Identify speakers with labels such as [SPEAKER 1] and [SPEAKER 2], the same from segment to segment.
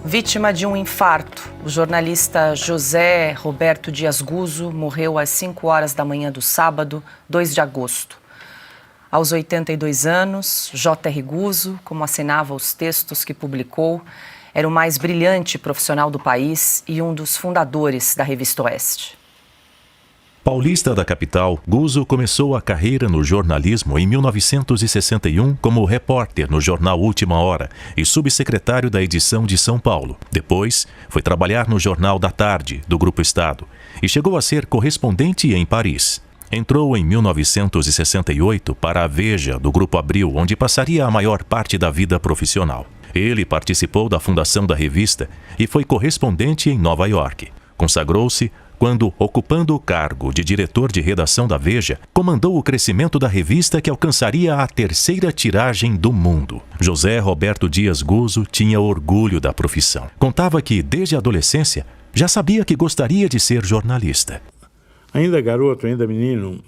[SPEAKER 1] Vítima de um infarto, o jornalista José Roberto Dias Guzzo morreu às 5 horas da manhã do sábado, 2 de agosto. Aos 82 anos, J.R. Guzzo, como assinava os textos que publicou, era o mais brilhante profissional do país e um dos fundadores da Revista Oeste.
[SPEAKER 2] Paulista da capital, Guzzo começou a carreira no jornalismo em 1961 como repórter no jornal Última Hora e subsecretário da edição de São Paulo. Depois, foi trabalhar no Jornal da Tarde, do Grupo Estado, e chegou a ser correspondente em Paris. Entrou em 1968 para a Veja, do Grupo Abril, onde passaria a maior parte da vida profissional. Ele participou da fundação da revista e foi correspondente em Nova York. Consagrou-se quando, ocupando o cargo de diretor de redação da Veja, comandou o crescimento da revista que alcançaria a 3ª tiragem do mundo. José Roberto Dias Guzzo tinha orgulho da profissão. Contava que, desde a adolescência, já sabia que gostaria de ser jornalista.
[SPEAKER 3] Ainda garoto, ainda menino,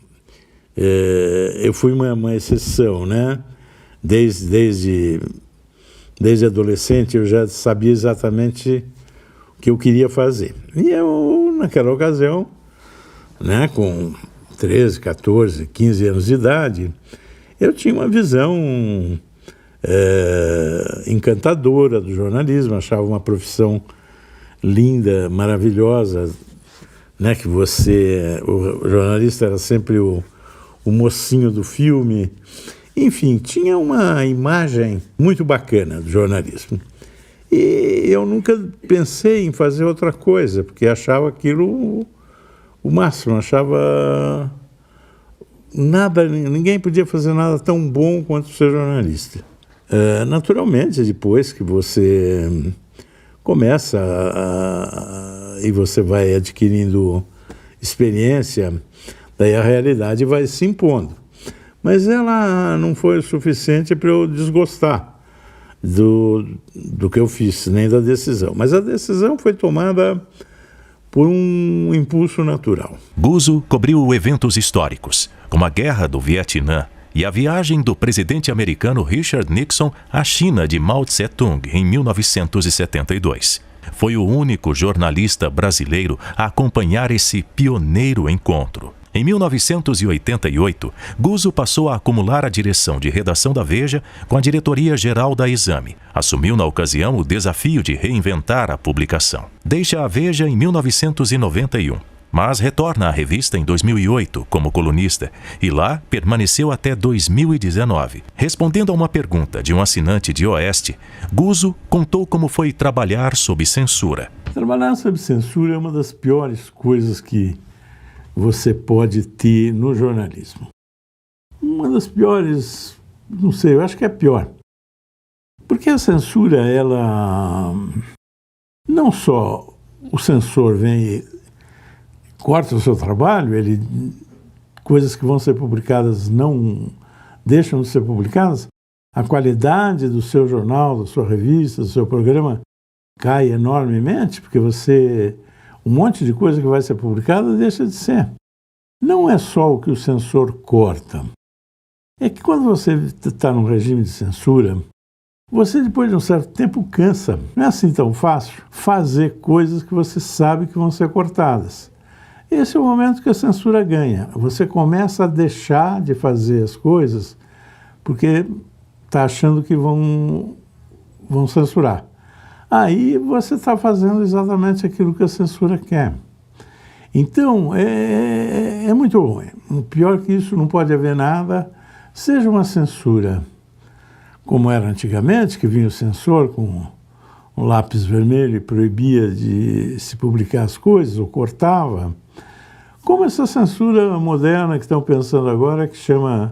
[SPEAKER 3] eu fui uma exceção, né? Desde adolescente eu já sabia exatamente o que eu queria fazer. E eu, naquela ocasião, né, com 13, 14, 15 anos de idade, eu tinha uma visão encantadora do jornalismo, achava uma profissão linda, maravilhosa, né, que o jornalista era sempre o mocinho do filme. Enfim, tinha uma imagem muito bacana do jornalismo. E eu nunca pensei em fazer outra coisa, porque achava aquilo o máximo, achava nada, ninguém podia fazer nada tão bom quanto ser jornalista. Naturalmente, depois que você começa e você vai adquirindo experiência, daí a realidade vai se impondo. Mas ela não foi o suficiente para eu desgostar do que eu fiz, nem da decisão. Mas a decisão foi tomada por um impulso natural.
[SPEAKER 2] Guzzo cobriu eventos históricos, como a Guerra do Vietnã e a viagem do presidente americano Richard Nixon à China de Mao Tse-tung em 1972. Foi o único jornalista brasileiro a acompanhar esse pioneiro encontro. Em 1988, Guzzo passou a acumular a direção de redação da Veja com a diretoria-geral da Exame. Assumiu na ocasião o desafio de reinventar a publicação. Deixa a Veja em 1991, mas retorna à revista em 2008 como colunista e lá permaneceu até 2019. Respondendo a uma pergunta de um assinante de Oeste, Guzzo contou como foi trabalhar sob censura.
[SPEAKER 3] Trabalhar sob censura é uma das piores coisas que você pode ter no jornalismo. Uma das piores, não sei, eu acho que é a pior. Porque a censura, ela... Não só o censor vem e corta o seu trabalho, coisas que vão ser publicadas não deixam de ser publicadas, a qualidade do seu jornal, da sua revista, do seu programa cai enormemente, porque um monte de coisa que vai ser publicada deixa de ser. Não é só o que o censor corta. É que quando você está num regime de censura, você depois de um certo tempo cansa. Não é assim tão fácil fazer coisas que você sabe que vão ser cortadas. Esse é o momento que a censura ganha. Você começa a deixar de fazer as coisas porque está achando que vão censurar. Aí você está fazendo exatamente aquilo que a censura quer. Então, é muito ruim. Pior que isso, não pode haver nada. Seja uma censura, como era antigamente, que vinha o censor com um lápis vermelho e proibia de se publicar as coisas, ou cortava. Como essa censura moderna que estão pensando agora, que chama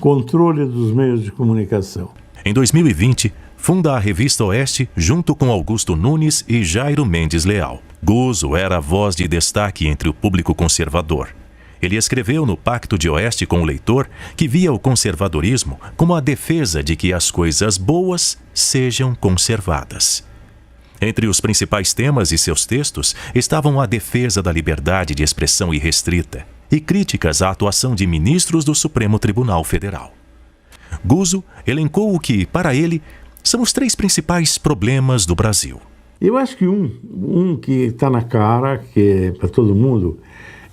[SPEAKER 3] controle dos meios de comunicação.
[SPEAKER 2] Em 2020, funda a Revista Oeste junto com Augusto Nunes e Jairo Mendes Leal. Guzzo era a voz de destaque entre o público conservador. Ele escreveu no Pacto de Oeste com o leitor que via o conservadorismo como a defesa de que as coisas boas sejam conservadas. Entre os principais temas e seus textos estavam a defesa da liberdade de expressão irrestrita e críticas à atuação de ministros do Supremo Tribunal Federal. Guzzo elencou o que, para ele, são os 3 principais problemas do Brasil:
[SPEAKER 3] Eu acho que um que está na cara, que é para todo mundo,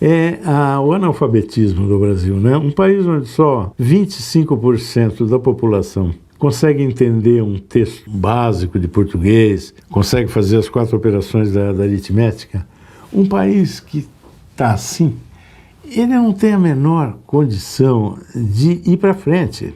[SPEAKER 3] é o analfabetismo do Brasil, né? Um país onde só 25% da população consegue entender um texto básico de português, consegue fazer as 4 operações da aritmética. Um país que está assim, ele não tem a menor condição de ir para frente.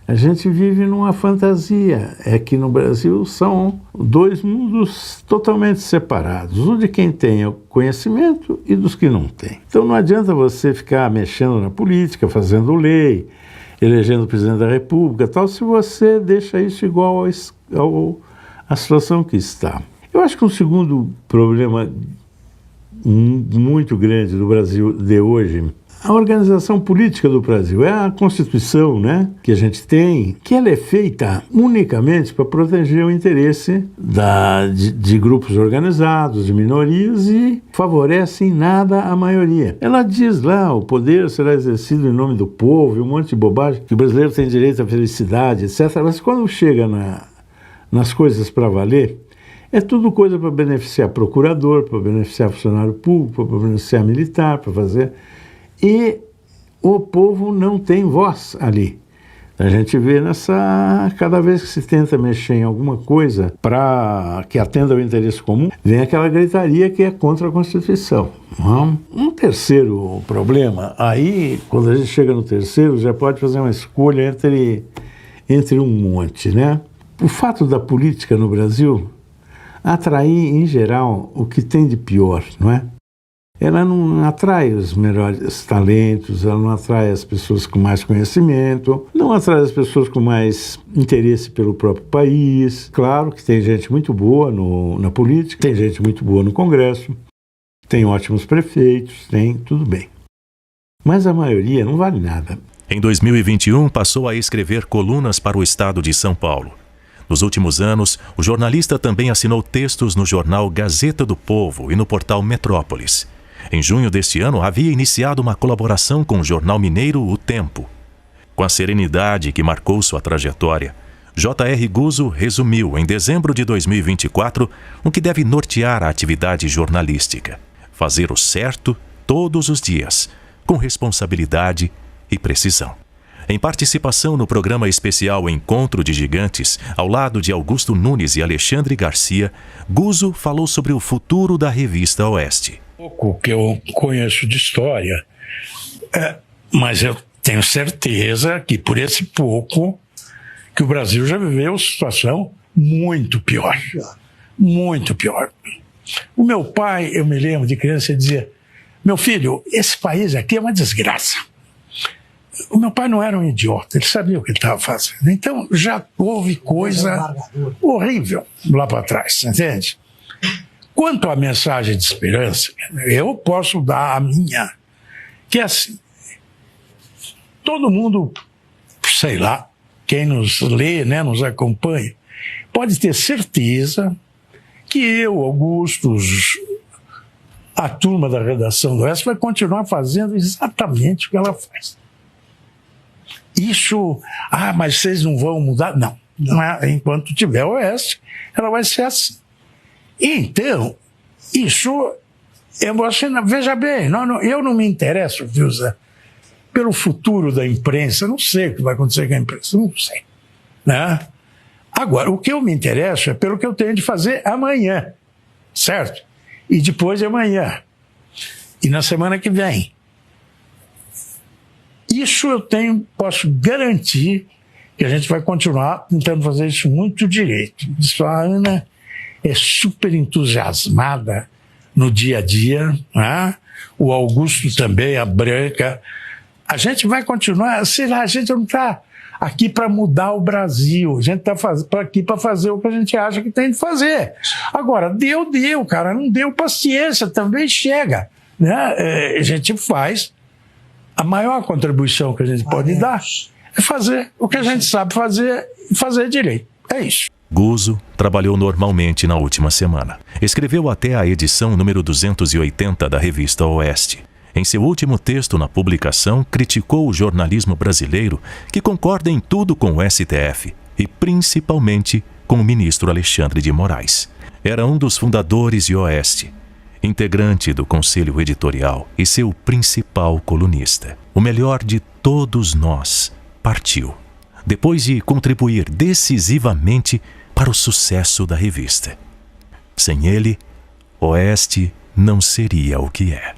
[SPEAKER 3] A gente vive numa fantasia. É que no Brasil são 2 mundos totalmente separados. O de quem tem o conhecimento e dos que não têm. Então não adianta você ficar mexendo na política, fazendo lei, elegendo o presidente da República, tal, se você deixa isso igual à situação que está. Eu acho que um segundo problema muito grande do Brasil de hoje, a organização política do Brasil, é a Constituição, né, que a gente tem, que ela é feita unicamente para proteger o interesse de grupos organizados, de minorias, e favorece em nada a maioria. Ela diz lá, o poder será exercido em nome do povo, e um monte de bobagem, que o brasileiro tem direito à felicidade, etc. Mas quando chega nas coisas para valer, é tudo coisa para beneficiar procurador, para beneficiar funcionário público, para beneficiar militar, para fazer... E o povo não tem voz ali. A gente vê cada vez que se tenta mexer em alguma coisa para que atenda ao interesse comum, vem aquela gritaria que é contra a Constituição. Um terceiro problema, aí quando a gente chega no terceiro, já pode fazer uma escolha entre um monte, né? O fato da política no Brasil atrair, em geral, o que tem de pior, não é? Ela não atrai os melhores talentos, ela não atrai as pessoas com mais conhecimento, não atrai as pessoas com mais interesse pelo próprio país. Claro que tem gente muito boa na política, tem gente muito boa no Congresso, tem ótimos prefeitos, tem tudo bem. Mas a maioria não vale nada.
[SPEAKER 2] Em 2021, passou a escrever colunas para o estado de São Paulo. Nos últimos anos, o jornalista também assinou textos no jornal Gazeta do Povo e no portal Metrópolis. Em junho deste ano, havia iniciado uma colaboração com o jornal mineiro O Tempo. Com a serenidade que marcou sua trajetória, J.R. Guzzo resumiu, em dezembro de 2024, o que deve nortear a atividade jornalística: fazer o certo todos os dias, com responsabilidade e precisão. Em participação no programa especial Encontro de Gigantes, ao lado de Augusto Nunes e Alexandre Garcia, Guzzo falou sobre o futuro da revista Oeste.
[SPEAKER 4] Pouco que eu conheço de história, mas eu tenho certeza que por esse pouco que o Brasil já viveu situação muito pior. Muito pior. O meu pai, eu me lembro de criança, dizia: meu filho, esse país aqui é uma desgraça. O meu pai não era um idiota, ele sabia o que ele estava fazendo. Então já houve coisa horrível lá para trás, entende? Quanto à mensagem de esperança, eu posso dar a minha, que é assim: todo mundo, sei lá, quem nos lê, né, nos acompanha, pode ter certeza que eu, Augusto, a turma da redação do Oeste vai continuar fazendo exatamente o que ela faz. Isso, mas vocês não vão mudar? Não é, enquanto tiver o Oeste, ela vai ser assim. Então, isso, veja bem, eu não me interesso, viu, Zé, pelo futuro da imprensa, não sei o que vai acontecer com a imprensa, não sei, né? Agora, o que eu me interesso é pelo que eu tenho de fazer amanhã, certo? E depois de amanhã, e na semana que vem. Isso eu posso garantir que a gente vai continuar tentando fazer isso muito direito. Isso, a Ana é super entusiasmada no dia a dia, né? O Augusto também, a Branca. A gente vai continuar, sei lá, a gente não está aqui para mudar o Brasil, a gente está aqui para fazer o que a gente acha que tem de fazer. Agora, deu, cara, não deu, paciência, também chega, né? A gente faz, a maior contribuição que a gente pode dar é fazer o que a gente sabe fazer e fazer direito. É isso.
[SPEAKER 2] Guzzo trabalhou normalmente na última semana. Escreveu até a edição número 280 da revista Oeste. Em seu último texto na publicação, criticou o jornalismo brasileiro, que concorda em tudo com o STF e principalmente com o ministro Alexandre de Moraes. Era um dos fundadores de Oeste, integrante do conselho editorial e seu principal colunista. O melhor de todos nós partiu, depois de contribuir decisivamente para o sucesso da revista. Sem ele, Oeste não seria o que é.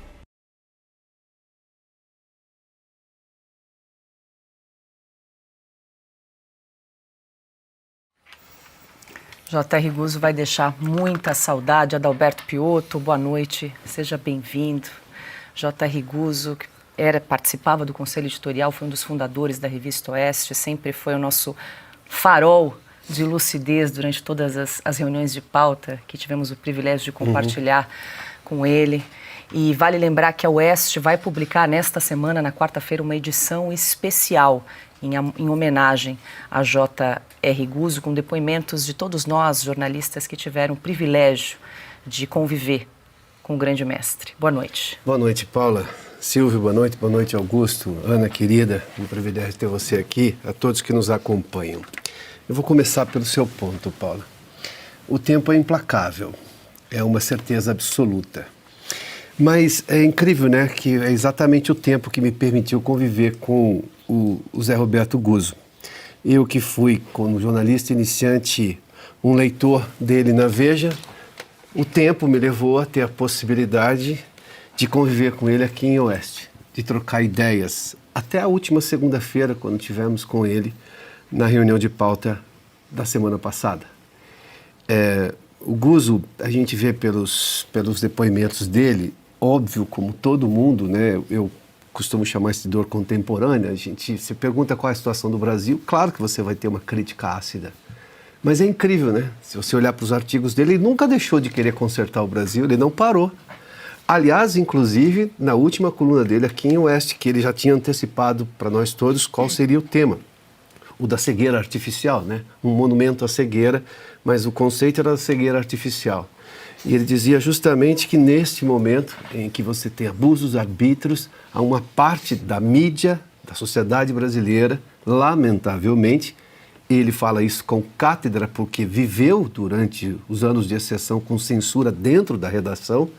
[SPEAKER 1] J.R. Guzzo vai deixar muita saudade. Adalberto Piotto, boa noite, seja bem-vindo. J.R. Guzzo participava do Conselho Editorial, foi um dos fundadores da Revista Oeste, sempre foi o nosso farol de lucidez durante todas as reuniões de pauta que tivemos o privilégio de compartilhar com ele. E vale lembrar que a Oeste vai publicar nesta semana, na quarta-feira, uma edição especial em homenagem a J.R. Guzzo, com depoimentos de todos nós, jornalistas, que tiveram o privilégio de conviver com o grande mestre. Boa noite.
[SPEAKER 5] Boa noite, Paula. Silvio, boa noite, Augusto, Ana, querida, um privilégio ter você aqui, a todos que nos acompanham. Eu vou começar pelo seu ponto, Paula. O tempo é implacável, é uma certeza absoluta. Mas é incrível, né, que é exatamente o tempo que me permitiu conviver com o Zé Roberto Guzzo. Eu que fui, como jornalista iniciante, um leitor dele na Veja, o tempo me levou a ter a possibilidade de conviver com ele aqui em Oeste, de trocar ideias. Até a última segunda-feira, quando tivemos com ele na reunião de pauta da semana passada. O Guzzo, a gente vê pelos depoimentos dele, óbvio, como todo mundo, né? Eu costumo chamar isso de dor contemporânea. A gente se pergunta qual é a situação do Brasil, claro que você vai ter uma crítica ácida. Mas é incrível, né? Se você olhar para os artigos dele, ele nunca deixou de querer consertar o Brasil, ele não parou. Aliás, inclusive, na última coluna dele aqui em Oeste, que ele já tinha antecipado para nós todos qual seria o tema. O da cegueira artificial, né? Um monumento à cegueira, mas o conceito era da cegueira artificial. E ele dizia justamente que neste momento em que você tem abusos, arbítrios, há uma parte da mídia, da sociedade brasileira, lamentavelmente, ele fala isso com cátedra porque viveu durante os anos de exceção com censura dentro da redação,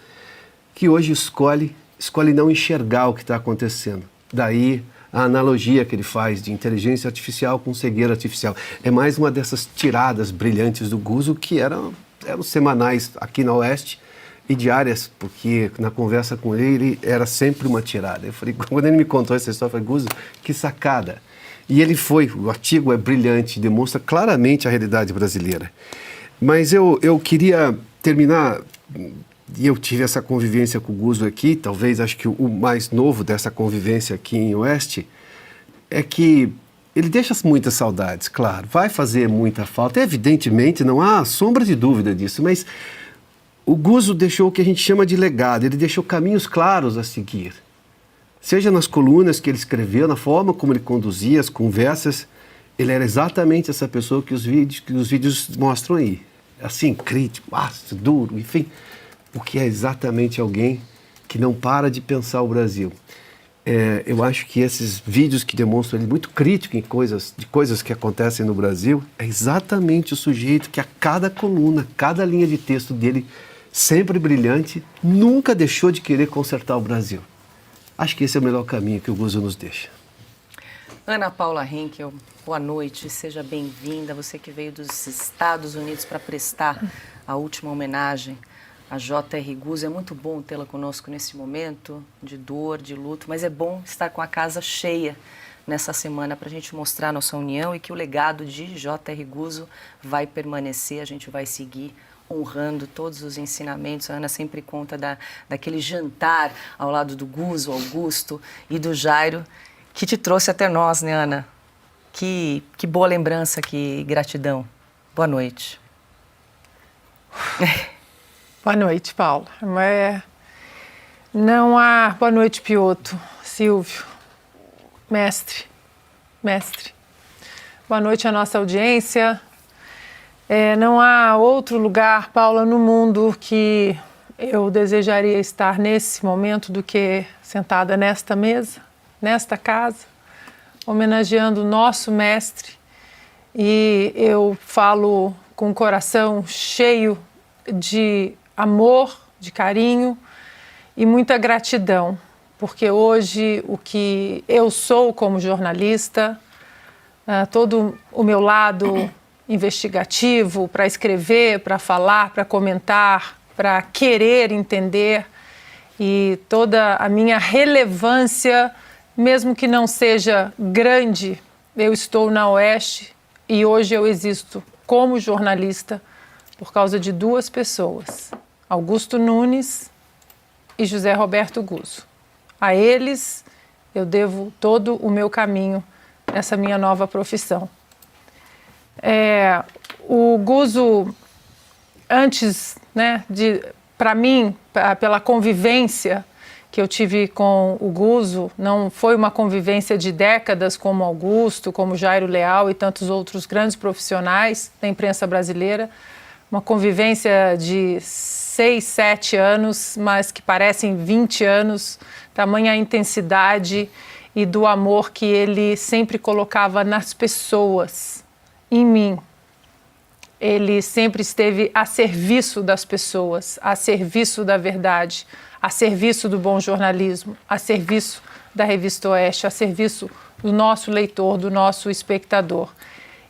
[SPEAKER 5] que hoje escolhe não enxergar o que está acontecendo. Daí a analogia que ele faz de inteligência artificial com cegueira artificial. É mais uma dessas tiradas brilhantes do Guzzo que eram semanais aqui na Oeste e diárias, porque na conversa com ele era sempre uma tirada. Eu falei, quando ele me contou essa história, eu falei, Guzzo, que sacada. E ele o artigo é brilhante, demonstra claramente a realidade brasileira. Mas eu queria terminar, e eu tive essa convivência com o Guzzo aqui, talvez acho que o mais novo dessa convivência aqui em Oeste, é que ele deixa muitas saudades, claro, vai fazer muita falta, evidentemente, não há sombra de dúvida disso, mas o Guzzo deixou o que a gente chama de legado, ele deixou caminhos claros a seguir. Seja nas colunas que ele escreveu, na forma como ele conduzia as conversas, ele era exatamente essa pessoa que os vídeos mostram aí. Assim, crítico, ácido, duro, enfim, porque é exatamente alguém que não para de pensar o Brasil. Eu acho que esses vídeos que demonstram ele muito crítico de coisas que acontecem no Brasil, é exatamente o sujeito que a cada coluna, cada linha de texto dele, sempre brilhante, nunca deixou de querer consertar o Brasil. Acho que esse é o melhor caminho que o Guzzo nos deixa.
[SPEAKER 1] Ana Paula Henkel, boa noite, seja bem-vinda. Você que veio dos Estados Unidos para prestar a última homenagem a J.R. Guzzo. É muito bom tê-la conosco nesse momento de dor, de luto, mas é bom estar com a casa cheia nessa semana para a gente mostrar a nossa união e que o legado de J.R. Guzzo vai permanecer, a gente vai seguir honrando todos os ensinamentos. A Ana sempre conta daquele jantar ao lado do Guzzo, Augusto e do Jairo, que te trouxe até nós, né, Ana? Que boa lembrança, que gratidão. Boa noite.
[SPEAKER 6] Boa noite, Paula. Não há... Boa noite, Piotto, Silvio, mestre. Boa noite à nossa audiência. Não há outro lugar, Paula, no mundo que eu desejaria estar nesse momento do que sentada nesta mesa, nesta casa, homenageando o nosso mestre. E eu falo com o coração cheio de amor, de carinho e muita gratidão, porque hoje o que eu sou como jornalista, todo o meu lado investigativo para escrever, para falar, para comentar, para querer entender e toda a minha relevância, mesmo que não seja grande, eu estou na Oeste e hoje eu existo como jornalista por causa de duas pessoas, Augusto Nunes e José Roberto Guzzo. A eles eu devo todo o meu caminho nessa minha nova profissão. O Guzzo, antes, né, para mim, pela convivência que eu tive com o Guzzo, não foi uma convivência de décadas como Augusto, como Jairo Leal e tantos outros grandes profissionais da imprensa brasileira, uma convivência de 6, 7 anos, mas que parecem 20 anos, tamanha intensidade e do amor que ele sempre colocava nas pessoas, em mim. Ele sempre esteve a serviço das pessoas, a serviço da verdade, a serviço do bom jornalismo, a serviço da Revista Oeste, a serviço do nosso leitor, do nosso espectador.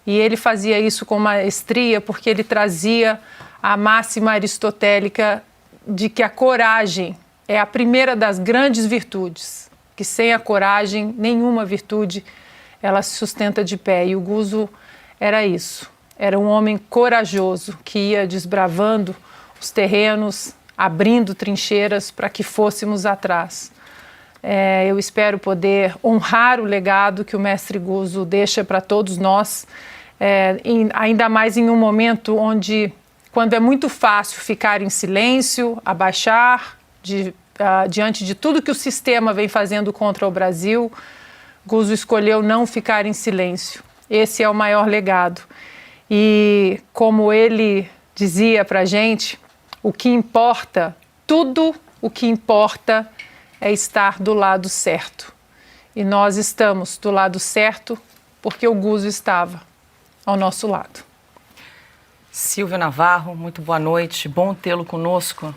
[SPEAKER 6] E ele fazia isso com maestria porque ele trazia a máxima aristotélica de que a coragem é a primeira das grandes virtudes, que sem a coragem, nenhuma virtude, ela se sustenta de pé. E o Guzzo era isso. Era um homem corajoso que ia desbravando os terrenos, abrindo trincheiras para que fôssemos atrás. Eu espero poder honrar o legado que o mestre Guzzo deixa para todos nós, ainda mais em um momento onde, quando é muito fácil ficar em silêncio, abaixar, diante de tudo que o sistema vem fazendo contra o Brasil, Guzzo escolheu não ficar em silêncio. Esse é o maior legado. E como ele dizia para a gente, o que importa, tudo o que importa é estar do lado certo. E nós estamos do lado certo porque o Guzzo estava ao nosso lado.
[SPEAKER 1] Silvio Navarro, muito boa noite, bom tê-lo conosco.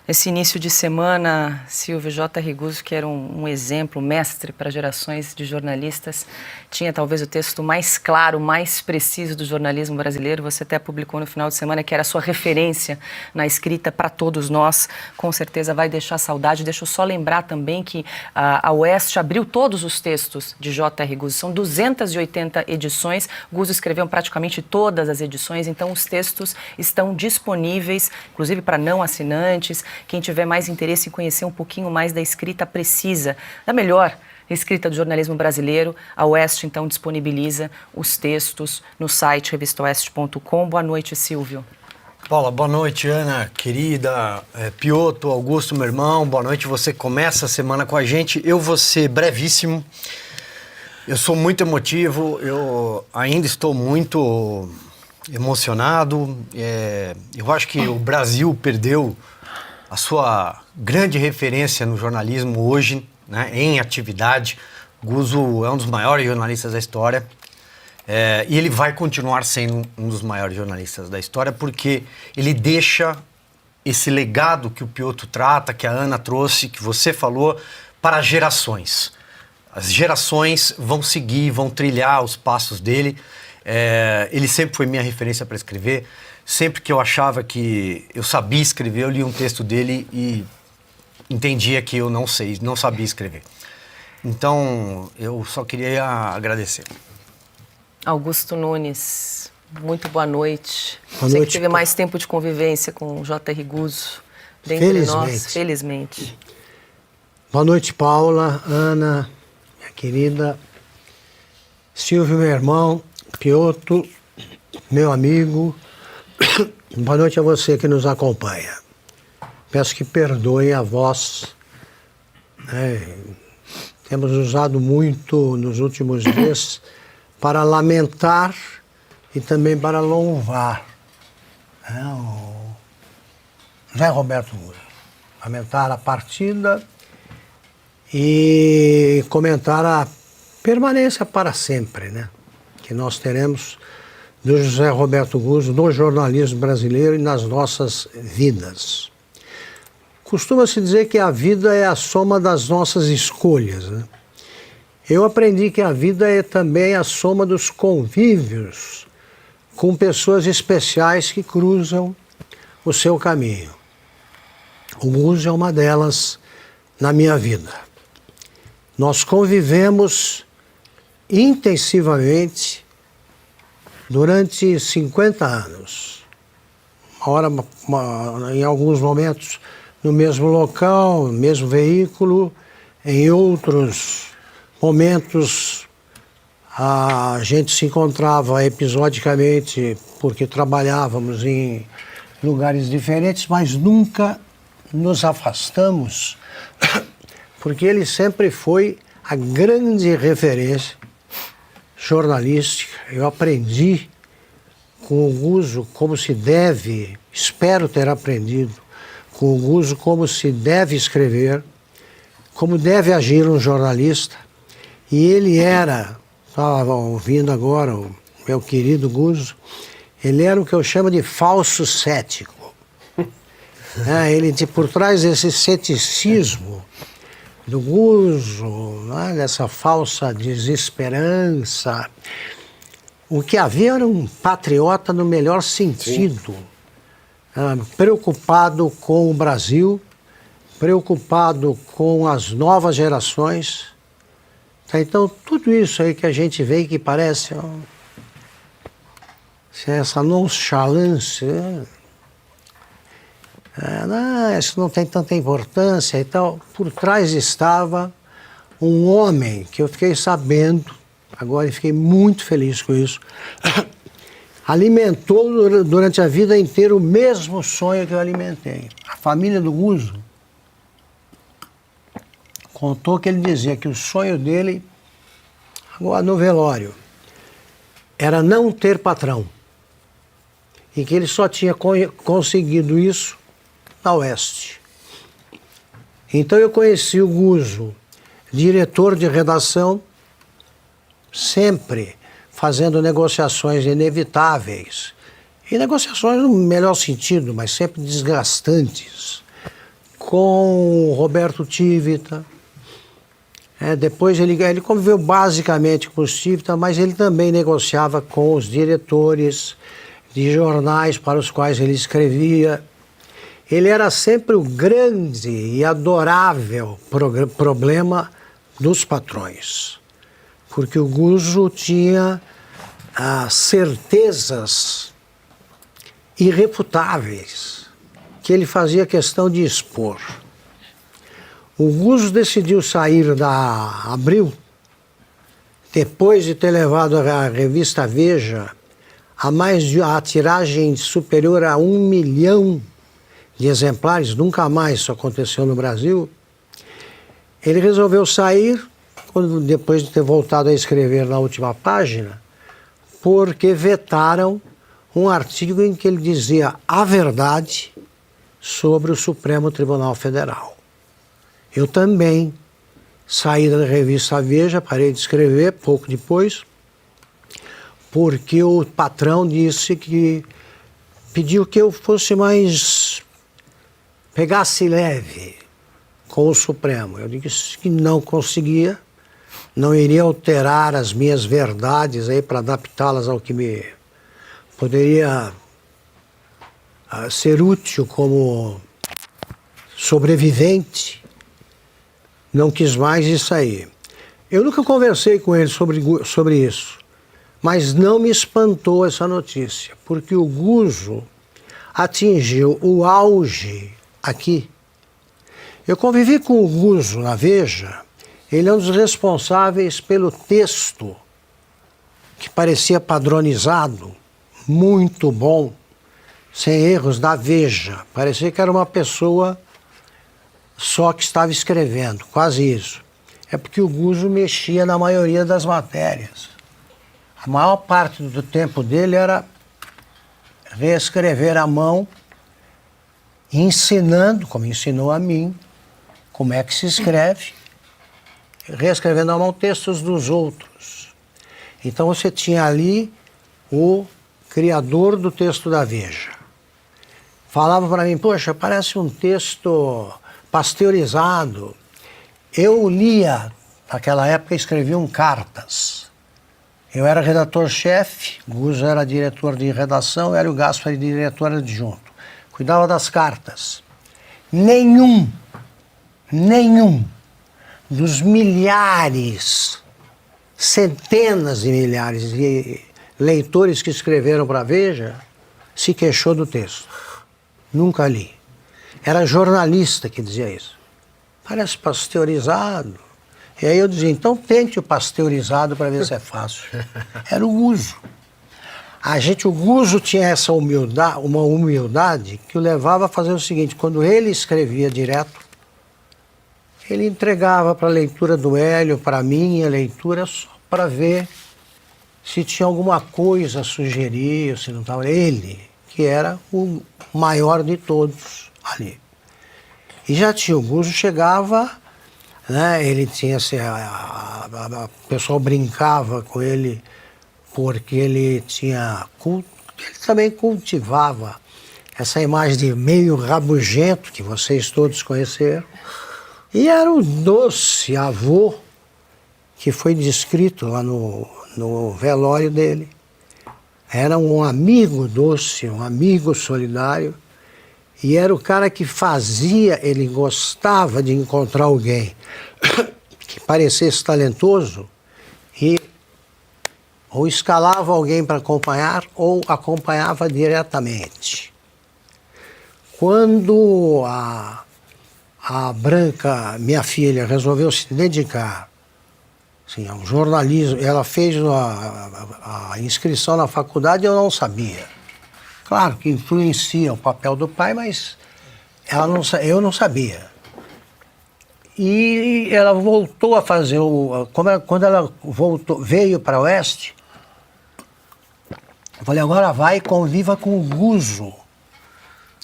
[SPEAKER 1] Esse início de semana, Silvio, J.R. Guzzo, que era um exemplo, mestre para gerações de jornalistas, tinha talvez o texto mais claro, mais preciso do jornalismo brasileiro. Você até publicou no final de semana que era a sua referência na escrita para todos nós. Com certeza vai deixar saudade. Deixa eu só lembrar também que a Oeste abriu todos os textos de J.R. Guzzo. São 280 edições. Guzzo escreveu praticamente todas as edições, então os textos estão disponíveis, inclusive para não assinantes. Quem tiver mais interesse em conhecer um pouquinho mais da escrita precisa, da melhor escrita do jornalismo brasileiro, a Oeste então disponibiliza os textos no site revistaoeste.com. Boa noite, Silvio.
[SPEAKER 7] Paula, boa noite, Ana, querida, Piotto, Augusto, meu irmão, boa noite. Você começa a semana com a gente. Eu vou ser brevíssimo. Eu sou muito emotivo, eu ainda estou muito emocionado. Eu acho que o Brasil perdeu a sua grande referência no jornalismo hoje, né, em atividade. Guzzo é um dos maiores jornalistas da história e ele vai continuar sendo um dos maiores jornalistas da história porque ele deixa esse legado que o Piotto trata, que a Ana trouxe, que você falou, para gerações. As gerações vão seguir, vão trilhar os passos dele. Ele sempre foi minha referência para escrever. Sempre que eu achava que eu sabia escrever, eu lia um texto dele e entendia que eu não sabia escrever. Então, eu só queria agradecer.
[SPEAKER 1] Augusto Nunes, muito boa noite.
[SPEAKER 8] Boa
[SPEAKER 1] Você
[SPEAKER 8] noite,
[SPEAKER 1] que teve mais tempo de convivência com o J.R. Guzzo, dentre nós, felizmente.
[SPEAKER 8] Boa noite, Paula, Ana, minha querida, Silvio, meu irmão, Piotto, meu amigo. Boa noite a você que nos acompanha. Peço que perdoem a voz. Temos usado muito nos últimos dias para lamentar e também para louvar o José Roberto Guzzo. Lamentar a partida e comentar a permanência para sempre, né, que nós teremos do José Roberto Guzzo no jornalismo brasileiro e nas nossas vidas. Costuma-se dizer que a vida é a soma das nossas escolhas, né? Eu aprendi que a vida é também a soma dos convívios com pessoas especiais que cruzam o seu caminho. O Guzzo é uma delas na minha vida. Nós convivemos intensivamente durante 50 anos. Em alguns momentos no mesmo local, no mesmo veículo, em outros momentos a gente se encontrava episodicamente porque trabalhávamos em lugares diferentes, mas nunca nos afastamos, porque ele sempre foi a grande referência jornalística. Eu aprendi com o Guzzo como se deve, espero ter aprendido com o Guzzo como se deve escrever, como deve agir um jornalista. E ele era, estava ouvindo agora o meu querido Guzzo, ele era o que eu chamo de falso cético. Ele, por trás desse ceticismo do Guzzo, dessa falsa desesperança, o que havia era um patriota no melhor sentido, preocupado com o Brasil, preocupado com as novas gerações. Então, tudo isso aí que a gente vê que parece essa nonchalância, isso não tem tanta importância e tal. Por trás estava um homem que eu fiquei sabendo, agora fiquei muito feliz com isso, alimentou durante a vida inteira o mesmo sonho que eu alimentei. A família do Guzzo contou que ele dizia que o sonho dele, agora no velório, era não ter patrão. E que ele só tinha conseguido isso na Oeste. Então eu conheci o Guzzo, diretor de redação, sempre fazendo negociações inevitáveis. E negociações no melhor sentido, mas sempre desgastantes. Com o Roberto Tivita. Depois ele conviveu basicamente com o Tivita, mas ele também negociava com os diretores de jornais para os quais ele escrevia. Ele era sempre o grande e adorável problema dos patrões, porque o Guzzo tinha certezas irrefutáveis que ele fazia questão de expor. O Guzzo decidiu sair da Abril, depois de ter levado a revista Veja a tiragem superior a 1 milhão de exemplares, nunca mais isso aconteceu no Brasil. Ele resolveu sair, depois de ter voltado a escrever na última página, porque vetaram um artigo em que ele dizia a verdade sobre o Supremo Tribunal Federal. Eu também saí da revista Veja, parei de escrever pouco depois, porque o patrão disse que pediu que eu fosse mais, pegasse leve com o Supremo. Eu disse que não conseguia, não iria alterar as minhas verdades aí para adaptá-las ao que me poderia ser útil como sobrevivente. Não quis mais isso aí. Eu nunca conversei com ele sobre isso, mas não me espantou essa notícia, porque o Guzzo atingiu o auge aqui. Eu convivi com o Guzzo na Veja, ele é um dos responsáveis pelo texto, que parecia padronizado, muito bom, sem erros, da Veja. Parecia que era uma pessoa só que estava escrevendo, quase isso. É porque o Guzzo mexia na maioria das matérias. A maior parte do tempo dele era reescrever à mão, ensinando, como ensinou a mim, como é que se escreve, reescrevendo à mão textos dos outros. Então você tinha ali o criador do texto da Veja. Falava para mim, poxa, parece um texto pasteurizado. Eu lia, naquela época escreviam cartas. Eu era redator-chefe, Guzzo era diretor de redação, Hélio Gaspari diretor adjunto. Cuidava das cartas. Nenhum dos milhares, centenas de milhares de leitores que escreveram para a Veja se queixou do texto. Nunca li. Era jornalista que dizia isso. Parece pasteurizado. E aí eu dizia, então tente o pasteurizado para ver se é fácil. Era o Guzzo. O Guzzo tinha essa humildade, uma humildade que o levava a fazer o seguinte, quando ele escrevia direto, ele entregava para a leitura do Hélio, para a minha leitura, só para ver se tinha alguma coisa a sugerir, se não estava. Ele, que era o maior de todos ali. E já tinha, o Guzzo chegava, né, ele tinha, assim, o pessoal brincava com ele, porque ele ele também cultivava essa imagem de meio rabugento, que vocês todos conheceram, e era o doce avô que foi descrito lá no velório dele. Era um amigo doce, um amigo solidário, e era o cara que fazia, ele gostava de encontrar alguém que parecesse talentoso e ou escalava alguém para acompanhar ou acompanhava diretamente. Quando a Branca, minha filha, resolveu se dedicar assim, ao jornalismo, ela fez a inscrição na faculdade, eu não sabia. Claro que influencia o papel do pai, mas eu não sabia. E ela voltou a fazer quando ela veio para o Oeste, eu falei, agora vai e conviva com o Guzzo.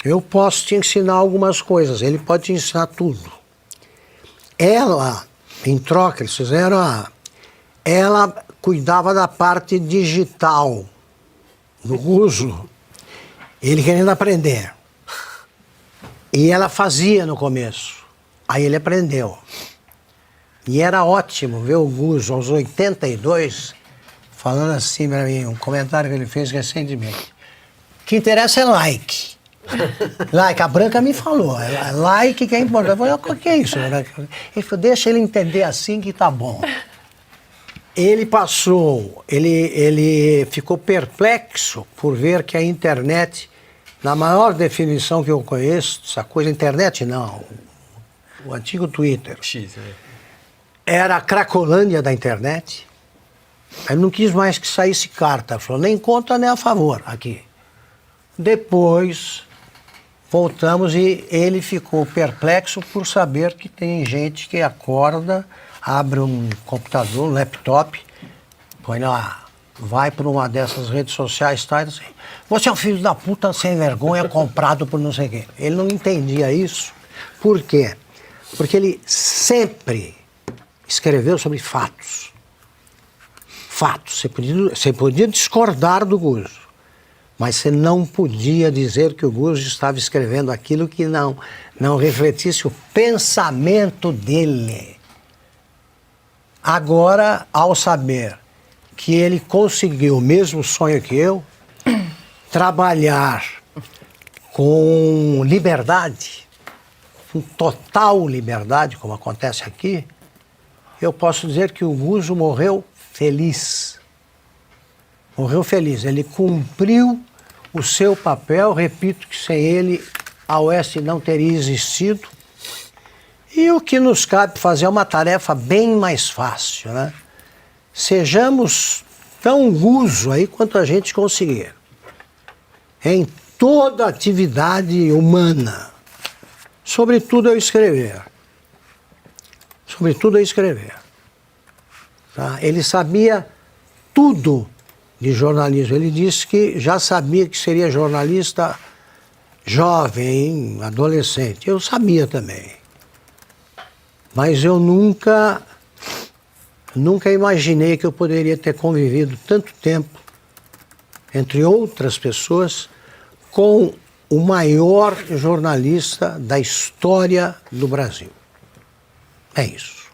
[SPEAKER 8] Eu posso te ensinar algumas coisas, ele pode te ensinar tudo. Ela, em troca, eles fizeram ela cuidava da parte digital do Guzzo, ele querendo aprender. E ela fazia no começo. Aí ele aprendeu. E era ótimo ver o Guzzo aos 82 falando assim para mim, um comentário que ele fez recentemente. O que interessa é like. Like, a Branca me falou, like que é importante. Eu falei, o que é isso? Ele falou, deixa ele entender assim que tá bom. Ele ficou perplexo por ver que a internet, na maior definição que eu conheço, essa coisa, internet não, o antigo Twitter, era a cracolândia da internet. Ele não quis mais que saísse carta, falou, nem contra nem a favor aqui. Depois voltamos e ele ficou perplexo por saber que tem gente que acorda, abre um computador, um laptop, põe lá, vai para uma dessas redes sociais, tá, e diz assim, você é um filho da puta sem vergonha, comprado por não sei quem. Ele não entendia isso. Por quê? Porque ele sempre escreveu sobre fatos. Fatos. Você podia discordar do Guzzo, mas você não podia dizer que o Guzzo estava escrevendo aquilo que não refletisse o pensamento dele. Agora, ao saber que ele conseguiu o mesmo sonho que eu, trabalhar com liberdade, com total liberdade, como acontece aqui, eu posso dizer que o Guzzo morreu feliz. Morreu feliz. Ele cumpriu o seu papel, repito que sem ele a Oeste não teria existido. E o que nos cabe fazer é uma tarefa bem mais fácil, né? Sejamos tão Guzzo aí quanto a gente conseguir. Em toda atividade humana. Sobretudo eu escrever. Sobretudo eu escrever. Tá? Ele sabia tudo de jornalismo. Ele disse que já sabia que seria jornalista jovem, adolescente. Eu sabia também. Mas eu nunca imaginei que eu poderia ter convivido tanto tempo entre outras pessoas, com o maior jornalista da história do Brasil. É isso.